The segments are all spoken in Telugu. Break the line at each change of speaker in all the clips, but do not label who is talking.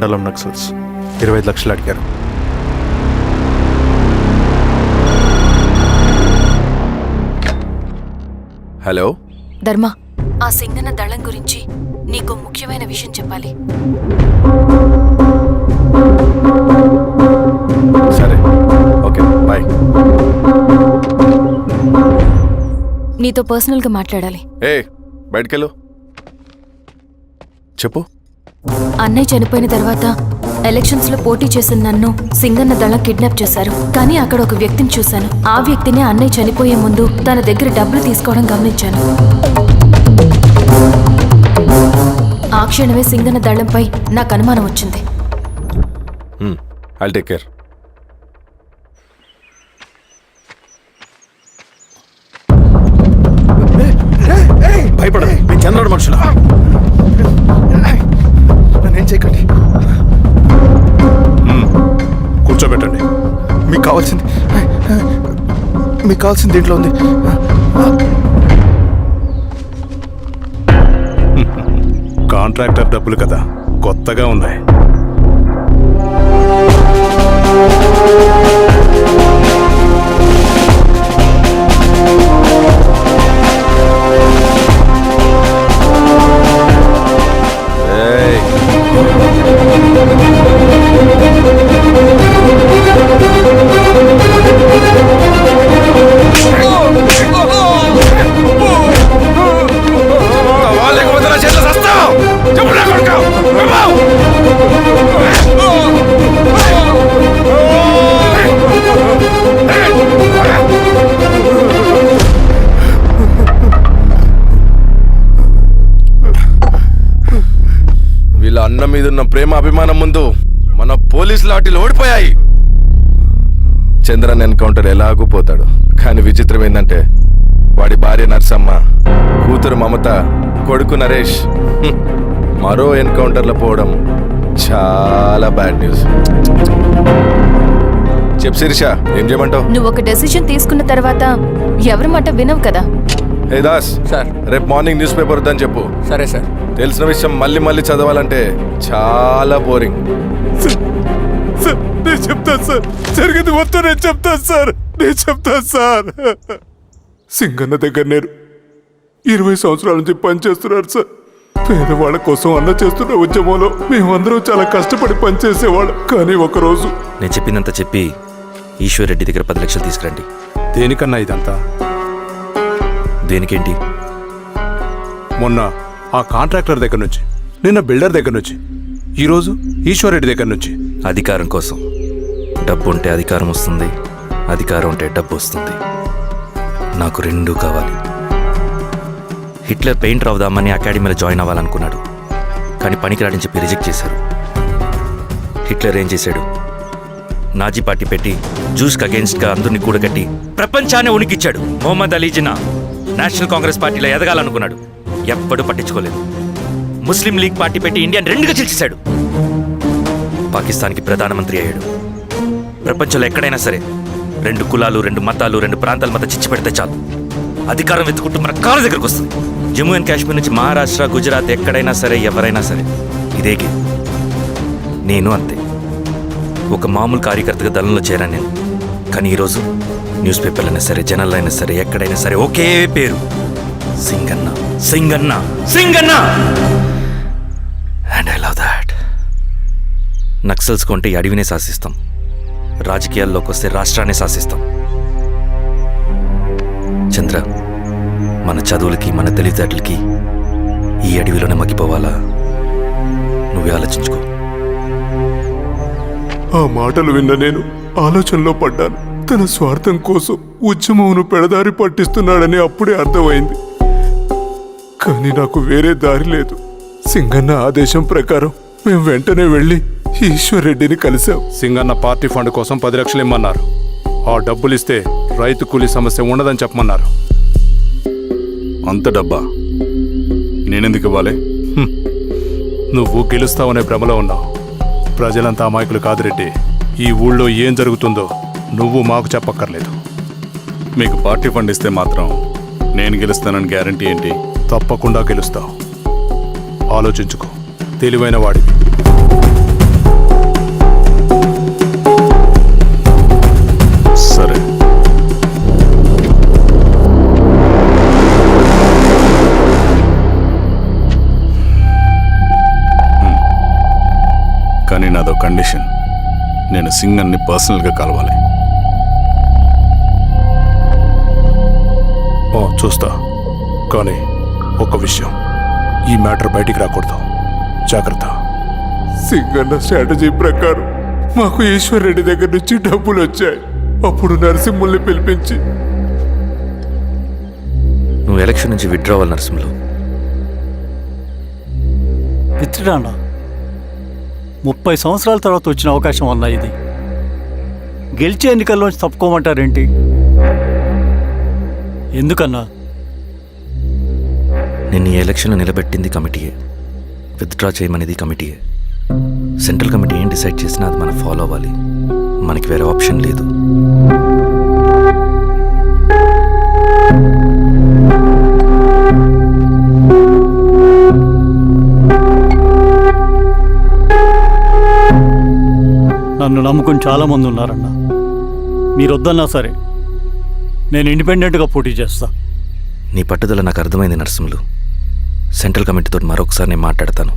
మండలం నక్సల్స్ 25 లక్షలు అడిగారు.
హలో
ధర్మ, ఆ సింగన్న దళం గురించి నీకు ముఖ్యమైన విషయం చెప్పాలి.
సరే, ఓకే, బాయ్.
నీతో పర్సనల్గా మాట్లాడాలి.
బయటకెళ్ళు. చెప్పు.
అన్నయ్య చనిపోయిన తర్వాత ఎలక్షన్స్ లో పోటీ చేసిన నన్ను సింగన్న దళం కిడ్నాప్ చేశారు. కానీ అక్కడ ఒక వ్యక్తిని చూశాను. ఆ వ్యక్తిని అన్నయ్య చనిపోయే ముందు తన దగ్గర డబ్బులు తీసుకోవడం గమనించాను. ఆ క్షణమే సింగన్న దళంపై నాకు అనుమానం వచ్చింది.
I'll take care.
భయపడదు, మీ చంద్రుడు మనుషులు. నన్నేం చేయకండి. కూర్చోబెట్టండి. మీకు కావాల్సింది దీంట్లో ఉంది.
కాంట్రాక్టర్ డబ్బులు కదా, కొత్తగా ఉన్నాయి.
వీళ్ళ అన్న మీదున్న ప్రేమ అభిమానం ముందు మన పోలీసు లాఠీలు ఓడిపోయాయి. చంద్రన్ ఎన్కౌంటర్ ఎలాగూ పోతాడు. కానీ విచిత్రం ఏంటంటే వాడి భార్య నర్సమ్మ, కూతురు మమత, కొడుకు నరేష్ మరో ఎన్కౌంటర్లో పోవడం చాలా బ్యాడ్ న్యూస్. చెప్పు శిరీష, ఏం చేయమంటావు?
నువ్వు ఒక డెసిషన్ తీసుకున్న తర్వాత ఎవరి మాట వినవు కదా.
హే దాస్
సార్,
రేపు మార్నింగ్ న్యూస్ పేపర్ వద్దని చెప్పు.
సరే సార్.
తెలిసిన విషయం మళ్ళీ చదవాలంటే చాలా బోరింగ్.
నేను చెప్తాను సార్, జరిగింది మొత్తం నేను చెప్తాను సార్. సింగన్న దగ్గర నేను 20 సంవత్సరాల నుంచి పనిచేస్తున్నారు సార్. పేదవాళ్ళ కోసం అన్న చేస్తున్న ఉద్యమంలో మేమందరం చాలా కష్టపడి పనిచేసేవాళ్ళం. కానీ ఒకరోజు
నేను చెప్పినంత చెప్పి ఈశ్వర్ రెడ్డి దగ్గర 10 లక్షలు తీసుకురండి.
దేనికన్నా ఇదంతా?
దేనికేంటి?
మొన్న ఆ కాంట్రాక్టర్ దగ్గర నుంచి, నిన్న బిల్డర్ దగ్గర నుంచి, ఈరోజు ఈశ్వర్ రెడ్డి దగ్గర నుంచి.
అధికారం కోసం. డబ్బు ఉంటే అధికారం వస్తుంది, అధికారం ఉంటే డబ్బు వస్తుంది. నాకు రెండూ కావాలి. హిట్లర్ పెయింటర్ అవుదామని అకాడమీలో జాయిన్ అవ్వాలనుకున్నాడు. కానీ పనికిరాడని చెప్పి రిజెక్ట్ చేశారు. హిట్లర్ ఏం చేశాడు? నాజీ పార్టీ పెట్టి జూస్కి అగేన్స్ట్గా అందరినీ కూడగట్టి ప్రపంచాన్ని ఉనికిచ్చాడు. మొహమ్మద్ అలీ జిన్నా నేషనల్ కాంగ్రెస్ పార్టీలో ఎదగాలనుకున్నాడు. ఎప్పుడూ పట్టించుకోలేదు. ముస్లిం లీగ్ పార్టీ పెట్టి ఇండియాని రెండుగా చీల్చేశాడు. పాకిస్తాన్కి ప్రధానమంత్రి అయ్యాడు. ప్రపంచంలో ఎక్కడైనా సరే 2 కులాలు, 2 మతాలు, 2 ప్రాంతాల మధ్య చిచ్చు పెడితే చాలు, అధికారం వెతుకుంటూ మన కాళ్ళ దగ్గరకు వస్తుంది. జమ్మూ అండ్ కాశ్మీర్ నుంచి మహారాష్ట్ర, గుజరాత్ ఎక్కడైనా సరే, ఎవరైనా సరే ఇదే గేమ్. నేను అంతే. ఒక మామూలు కార్యకర్తగా దళంలో చేరాను నేను. కానీ ఈరోజు న్యూస్ పేపర్లు అయినా సరే, జనాల్లో అయినా సరే, ఎక్కడైనా సరే ఒకే పేరు, Singanna, Singanna, Singanna. And I love that. Naxals కొంటే ఈ అడవినే శాసిస్తాం, రాజకీయాల్లోకి వస్తే రాష్ట్రాన్ని శాసిస్తాం. చంద్ర, మన చదువులకి, మన తెలివితేటలకి ఈ అడవిలోనే మగ్గిపోవాలా? నువ్వే ఆలోచించుకో.
ఆ మాటలు విన్న నేను ఆలోచనలో పడ్డాను. తన స్వార్థం కోసం ఉద్యమంను పెడదారి పట్టిస్తున్నాడని అప్పుడే అర్థమైంది. కానీ నాకు వేరే దారి లేదు. సింగన్న ఆదేశం ప్రకారం మేము వెంటనే వెళ్ళి ఈశ్వర్ రెడ్డిని కలిశాం. సింగన్న పార్టీ ఫండ్ కోసం 10 లక్షలు ఇమ్మన్నారు. ఆ డబ్బులు ఇస్తే రైతు కూలీ సమస్య ఉండదని చెప్పమన్నారు.
అంత డబ్బా నేనెందుకు ఇవ్వాలి?
నువ్వు గెలుస్తావనే భ్రమలో ఉన్నావు. ప్రజలంతా అమాయకులు కాదు రెడ్డి. ఈ ఊళ్ళో ఏం జరుగుతుందో నువ్వు మాకు చెప్పక్కర్లేదు.
మీకు పార్టీ ఫండ్ ఇస్తే మాత్రం నేను గెలుస్తానని గ్యారంటీ ఏంటి?
తప్పకుండా గెలుస్తావు. ఆలోచించుకో, తెలివైన వాడివి.
కానీ నాదో కండిషన్. నేను సింగన్ని పర్సనల్గా కలవాలి.
చూస్తా, కానీ ఒక విషయం, ఈ మ్యాటర్ బయటికి రాకూడదు. జాగ్రత్త.
సింగన్న స్ట్రాటజీ ప్రకారం మాకు ఈశ్వర్ రెడ్డి దగ్గర నుంచి డబ్బులు వచ్చాయి. అప్పుడు నరసింహుల్ని పిలిపించి
నువ్వు ఎలక్షన్ నుంచి విత్డ్రా అవ్వాలి నరసింహులు.
విత్డ్రానా? 30 సంవత్సరాల తర్వాత వచ్చిన అవకాశం అన్నా ఇది. గెలిచే ఎన్నికల్లోంచి తప్పుకోమంటారేంటి? ఎందుకన్నా?
నిన్ను ఈ ఎలక్షన్లో నిలబెట్టింది కమిటీయే, విత్డ్రా చేయమనేది కమిటీయే. సెంట్రల్ కమిటీ ఏం డిసైడ్ చేసినా అది మనం ఫాలో అవ్వాలి. మనకి వేరే ఆప్షన్ లేదు.
నన్ను నమ్ముకుని చాలామంది ఉన్నారన్న. మీరు వద్దన్నా సరే నేను ఇండిపెండెంట్గా పోటీ చేస్తా.
నీ పట్టుదల నాకు అర్థమైంది నరసింహులు. సెంట్రల్ కమిటీతో మరొకసారి నేను మాట్లాడతాను.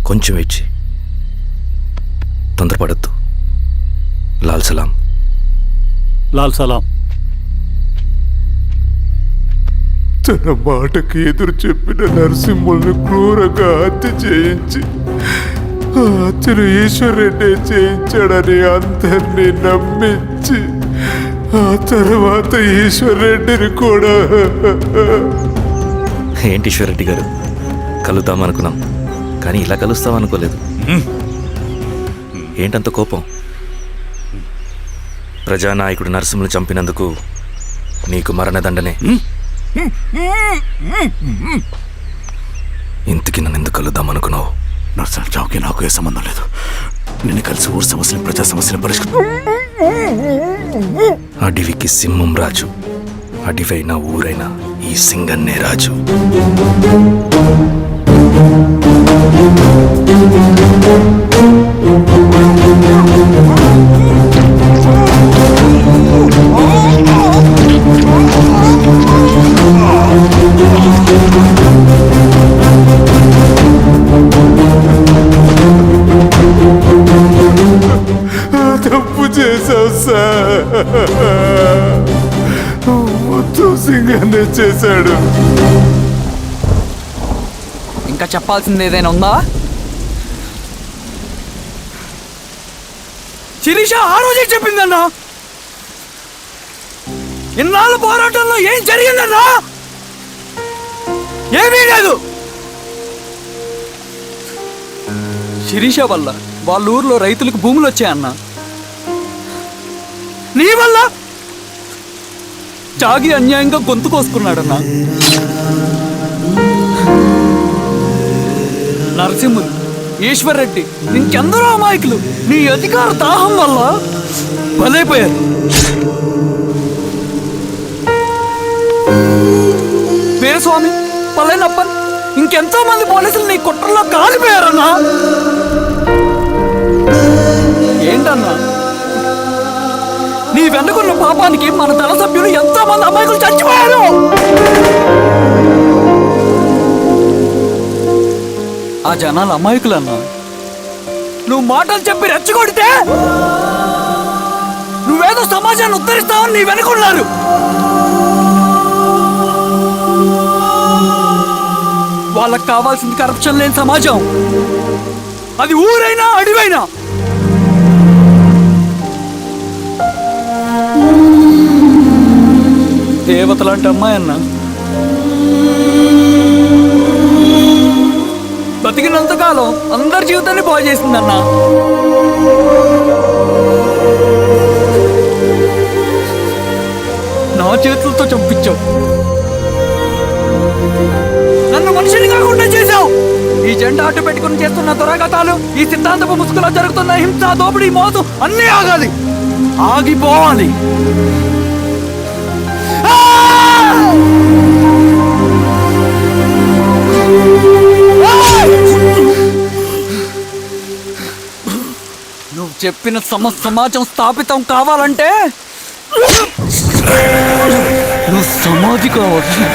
కొంచెం వెచ్చి, తొందరపడద్దు. లాల్ సలాం.
లాల్ సలాం.
తన మాటకి ఎదురు చెప్పిన నరసింహుల్ని క్రూరంగా హత్య చేయించి ఆ హత్యను ఈశ్వర్ రెడ్డి చేయించాడని అందరినీ నమ్మించి ఆ తర్వాత ఈశ్వర్ రెడ్డిని కూడా.
ఏంటి ఈశ్వరరెడ్డి గారు, కలుద్దాం అనుకున్నాం, కానీ ఇలా కలుస్తాం అనుకోలేదు. ఏంటంత కోపం? ప్రజానాయకుడు నరసింహులు చంపినందుకు నీకు మరణదండనే. ఇంతకి నన్ను ఎందుకు కలుద్దాం అనుకున్నావు?
నర్సన్ చావుకి నాకు ఏ సంబంధం లేదు. నిన్ను కలిసి ఊరు సమస్యలు, ప్రజా సమస్యలు పరిష్కరి.
అడవికి సింహం రాజు, అడవైనా ఊరైనా ఈ సింగన్నే రాజు.
తప్పు చేశావు సార్. మొత్తం సింగన్నే చేశాడు.
ఇంకా చెప్పాల్సింది ఏదైనా ఉందా? శిరీష ఆ రోజే చెప్పిందన్నా. ఇన్నాళ్ళ పోరాటంలో ఏం జరిగిందన్నా? ఏమీ లేదు. శిరీష వల్ల వాళ్ళ ఊర్లో రైతులకు భూములు వచ్చాయన్నా. నీ వల్ల చాగి అన్యాయంగా గొంతు కోసుకున్నాడన్నా. నరసింహులు, ఈశ్వర్ రెడ్డి, ఇంకెందరో అమాయకులు నీ అధికార దాహం వల్ల బలైపోయారు. వీరస్వామి, పల్లెనప్పన్, ఇంకెంతో మంది పోలీసులు నీ కుట్రలో కాలిపోయారన్నా. ఏంటన్నా, నీ వెనుకున్న పాపానికి మన దళ సభ్యులు ఎంతో మంది అమాయకులు చచ్చిపోయారు. ఆ జనాలు అమాయకులన్నా. నువ్వు మాటలు చెప్పి రెచ్చగొడితే నువ్వేదో సమాజాన్ని ఉద్ధరిస్తావని నీ వెనుకున్నారు. వాళ్ళకి కావాల్సింది కరప్షన్ లేని సమాజం. అది ఊరైనా అడవైనా. దేవతలాంటి అమ్మాయి అన్నా. బతికినంతకాలం అందరి జీవితాన్ని బాగు చేసిందన్నా. నా చేతులతో చంపించావు. నన్ను మనిషిని కాకుండా చేశావు. ఈ జెండా అడ్డు పెట్టుకుని చేస్తున్న దురాఘాతాలు, ఈ సిద్ధాంతపు ముసుగులో జరుగుతున్న హింస, దోపిడీ, మోసం అన్నీ ఆగాలి, ఆగిపోవాలి. నువ్వు చెప్పిన సమాజం స్థాపితం కావాలంటే నువ్వు సమాధి కావాలి.